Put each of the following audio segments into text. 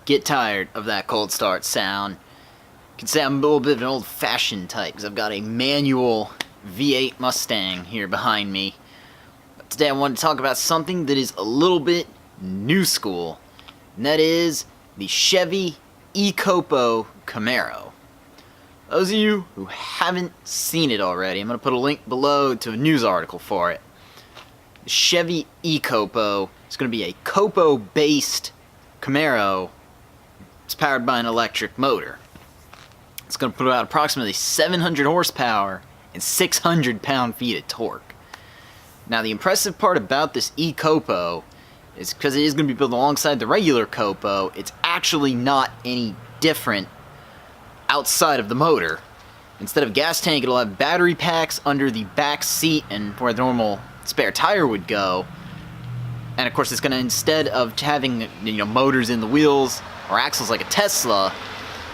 get tired of that cold start sound. You can say I'm a little bit of an old-fashioned type because I've got a manual V8 Mustang here behind me. But today I want to talk about something that is a little bit new school, and that is the Chevy eCOPO Camaro. Those of you who haven't seen it already, I'm going to put a link below to a news article for it. The Chevy eCOPO is going to be a COPO-based Camaro. It's powered by an electric motor. It's going to put out approximately 700 horsepower and 600 pound-feet of torque. Now, the impressive part about this eCOPO is because it is going to be built alongside the regular COPO, it's actually not any different outside of the motor. Instead of gas tank, it'll have battery packs under the back seat and where the normal spare tire would go. And of course, it's going to, instead of having motors in the wheels or axles like a Tesla,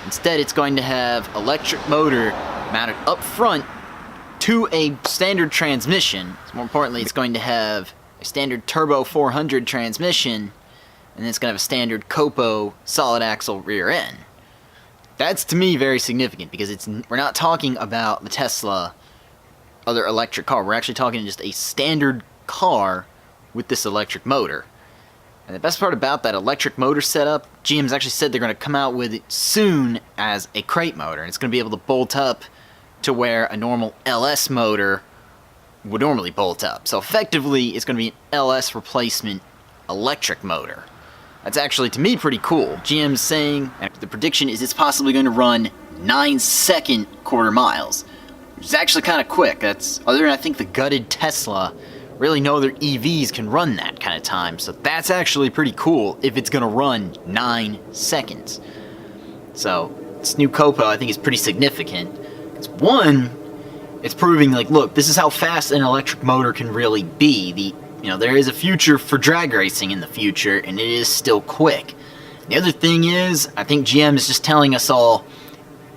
instead it's going to have electric motor mounted up front to a standard transmission. So more importantly, it's going to have a standard turbo 400 transmission, and then it's going to have a standard COPO solid axle rear end. That's, to me, very significant because we're not talking about the Tesla other electric car. We're actually talking just a standard car with this electric motor. And the best part about that electric motor setup, GM's actually said they're going to come out with it soon as a crate motor. And it's going to be able to bolt up to where a normal LS motor would normally bolt up. So effectively, it's going to be an LS replacement electric motor. That's actually, to me, pretty cool. GM's saying, and the prediction is it's possibly going to run 9-second quarter miles, which is actually kind of quick. That's, other than I think the gutted Tesla, really no other EVs can run that kind of time. So that's actually pretty cool if it's going to run 9 seconds. So this new COPO, I think, is pretty significant. It's one, it's proving, like, look, this is how fast an electric motor can really be. There is a future for drag racing in the future, and it is still quick. The other thing is, I think GM is just telling us all,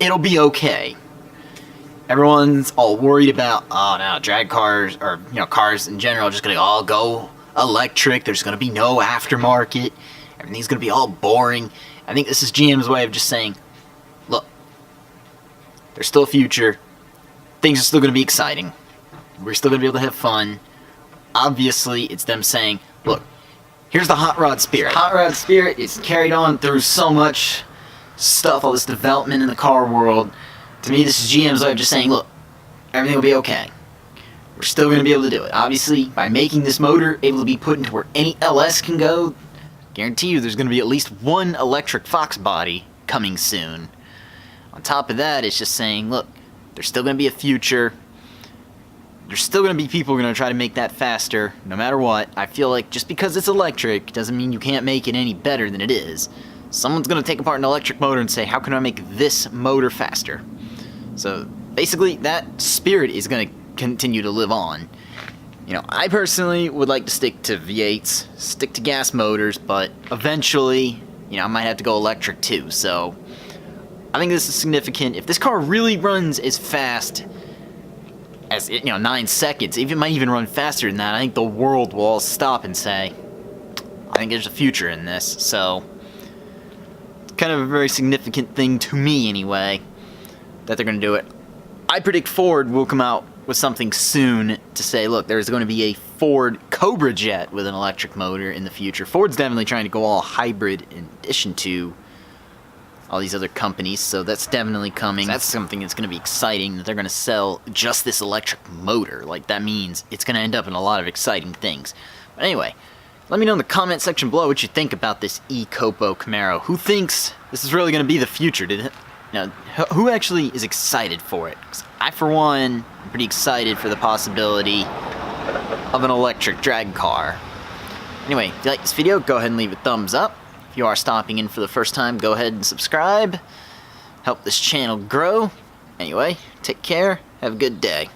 it'll be okay. Everyone's all worried about, oh no, drag cars, or cars in general, are just gonna all go electric. There's gonna be no aftermarket. Everything's gonna be all boring. I think this is GM's way of just saying, look, there's still a future. Things are still gonna be exciting. We're still gonna be able to have fun. Obviously, it's them saying, look, here's the hot rod spirit. Hot rod spirit is carried on through so much stuff, all this development in the car world. To me, this is GM's way of just saying, look, everything will be okay. We're still going to be able to do it. Obviously, by making this motor able to be put into where any LS can go, guarantee you there's going to be at least one electric Fox body coming soon. On top of that, it's just saying, look, there's still going to be a future. There's still going to be people who are going to try to make that faster, no matter what. I feel like just because it's electric doesn't mean you can't make it any better than it is. Someone's going to take apart an electric motor and say, how can I make this motor faster? So basically, that spirit is going to continue to live on. I personally would like to stick to V8s, stick to gas motors, but eventually, I might have to go electric too. So I think this is significant. If this car really runs as fast as 9 seconds, it might even run faster than that, I think the world will all stop and say, I think there's a future in this. So it's kind of a very significant thing to me anyway, that they're going to do it. I predict Ford will come out with something soon to say, look, there's going to be a Ford Cobra Jet with an electric motor in the future. Ford's definitely trying to go all hybrid in addition to all these other companies, so that's definitely coming. That's something that's going to be exciting, that they're going to sell just this electric motor. Like, that means it's going to end up in a lot of exciting things. But anyway, let me know in the comment section below what you think about this eCOPO Camaro. Who thinks this is really going to be the future? Who actually is excited for it? 'Cause I, for one, am pretty excited for the possibility of an electric drag car. Anyway, if you like this video, go ahead and leave a thumbs up. If you are stopping in for the first time, go ahead and subscribe. Help this channel grow. Anyway, take care. Have a good day.